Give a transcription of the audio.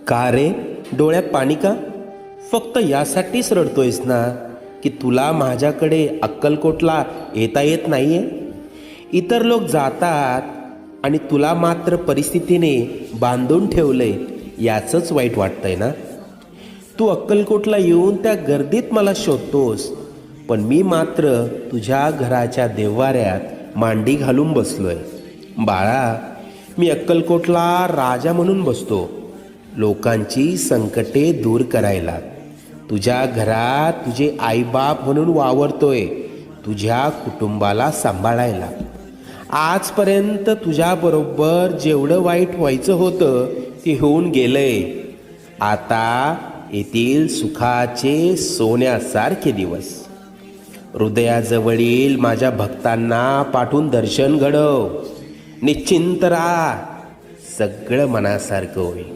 का रे, डोळ्यात पाणी का? फक्त यासाठीच रडतोयस ना की तुला माझ्याकडे अक्कलकोटला येता येत नाहीये? इतर लोक जातात आणि तुला मात्र परिस्थितीने बांधून ठेवलंय, याचंच वाईट वाटतंय ना? तू अक्कलकोटला येऊन त्या गर्दीत मला शोधतोस, पण मी मात्र तुझ्या घराच्या देव्हाऱ्यात मांडी घालून बसलोय. बाळा, मी अक्कलकोटला राजा म्हणून बसतो, लोकांची संकटे दूर करायला. तुझ्या घरात तुझे आईबाप म्हणून वावरतोय, तुझ्या कुटुंबाला सांभाळायला. आजपर्यंत तुझ्याबरोबर जेवढं वाईट व्हायचं होतं ते होऊन गेलंय. आता येथील सुखाचे सोन्यासारखे दिवस. हृदयाजवळील माझ्या भक्तांना पाठवून दर्शन घडव. निश्चिंत राहा, सगळं मनासारखं होईल.